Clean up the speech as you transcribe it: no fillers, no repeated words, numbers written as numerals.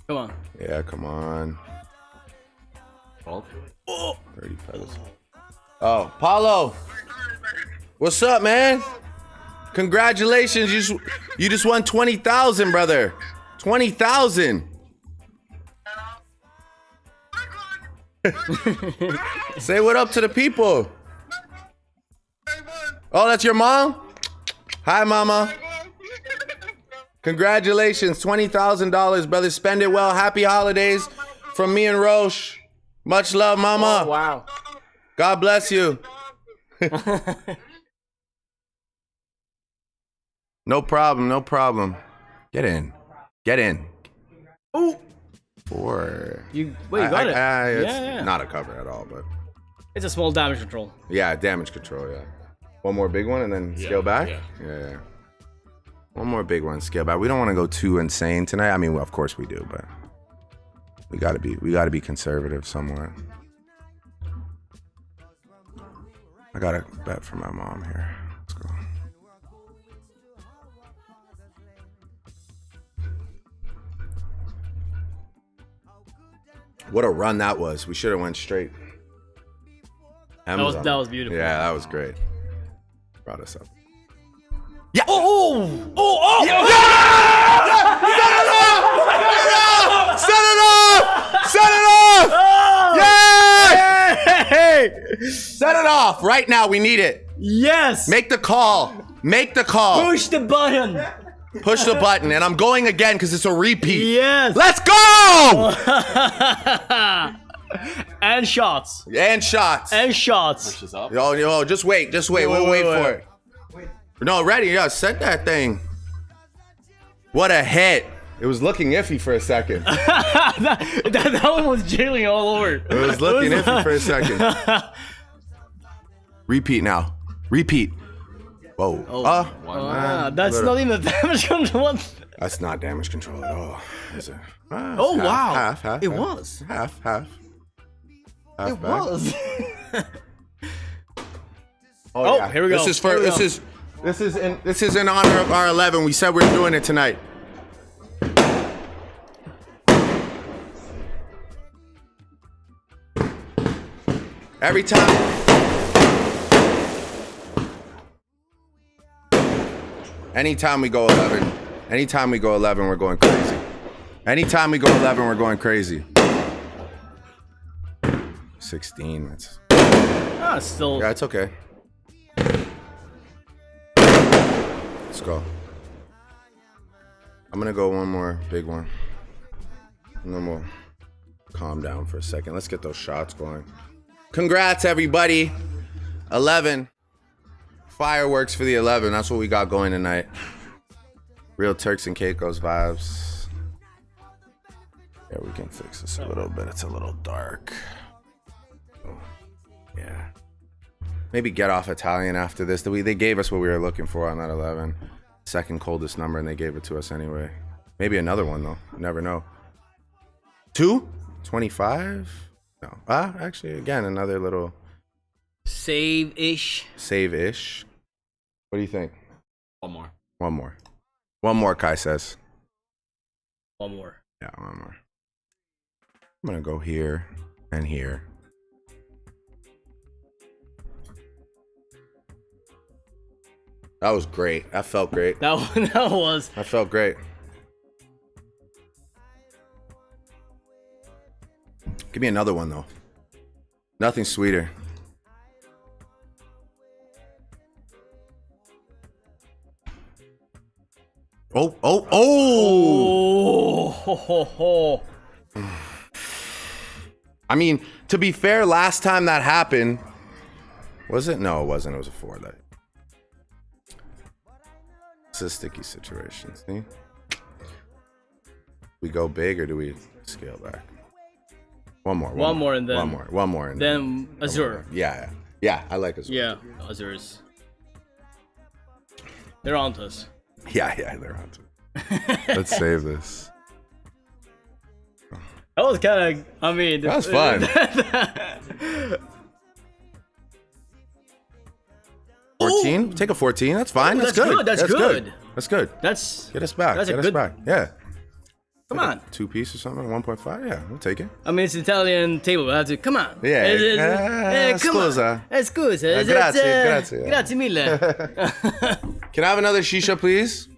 Come on. Yeah, come on. 12. 30 pedals. Oh, Paulo. What's up, man? Congratulations. You just won 20,000, brother. 20,000. Say what up to the people. Oh, that's your mom? Hi, mama. Congratulations, $20,000, brother. Spend it well. Happy holidays from me and Roche. Much love, mama. Oh, wow. God bless you. No problem, no problem. Get in. Get in. Ooh. 4. You got it. It's Yeah. not a cover at all, but It's a small damage control. yeah, damage control, yeah. One more big one and then scale back? Yeah. One more big one, scale back. We don't want to go too insane tonight. I mean, well, of course we do, but we gotta be conservative somewhat. I got a bet for my mom here. Let's go. What a run that was. We should have went straight. That was beautiful. Yeah, that was great. Brought us up. Yeah. Oh! Yeah. Set it off! Yeah! Hey! Set it off right now. We need it. Yes! Make the call. Make the call. Push the button! Push the button, and I'm going again because it's a repeat. Yes! Let's go! And shots. And shots. And shots. Pushes up. Yo, just wait. We'll wait for it. No, ready. Yeah, set that thing. What a hit. It was looking iffy for a second. that one was jailing all over. It was looking iffy for a second. Repeat now. Repeat. Whoa. That's not even damage control. That's not damage control at all. Is it? Oh, wow. Half. It was. Half It back. was. Oh, yeah. Here we go. This is in honor of our 11. We said we're doing it tonight. Every time. Anytime we go 11, we're going crazy. Anytime we go 11, we're going crazy. 16. That's. Still. Yeah, it's okay. Let's go. I'm gonna go one more big one. And then we'll calm down for a second. Let's get those shots going. Congrats, everybody. 11. Fireworks for the 11. That's what we got going tonight. Real Turks and Caicos vibes. Yeah, we can fix this a little bit. It's a little dark. Oh, yeah. Maybe get off Italian after this. They gave us what we were looking for on that 11. Second coldest number, and they gave it to us anyway. Maybe another one, though. You never know. 2? 25? No. Actually, again, another little... Save-ish. Save-ish. What do you think? One more. One more, Kai says. One more. Yeah, one more. I'm going to go here and here. That was great. That felt great. That was. That felt great. Give me another one, though. Nothing sweeter. Oh. I mean, to be fair, last time that happened, was it? No, it wasn't. It was a 4. It's a sticky situation. See? We go big or do we scale back? One more, and then one more, and then Azure. Yeah, I like Azure. Yeah, Azures. They're on to us. Yeah, they're on to it. Let's save this. That was kind of. I mean, that was fun. 14? Take a 14. That's fine. That's good. That's good. That's good. That's Get us back. That's Get a us good back. Yeah. Come on. 2 piece or something? 1.5? Yeah, we'll take it. I mean, it's an Italian table. I have to. Come on. Yeah. Come Scusa. on. Scusa. Grazie, grazie. Grazie mille. Can I have another shisha, please?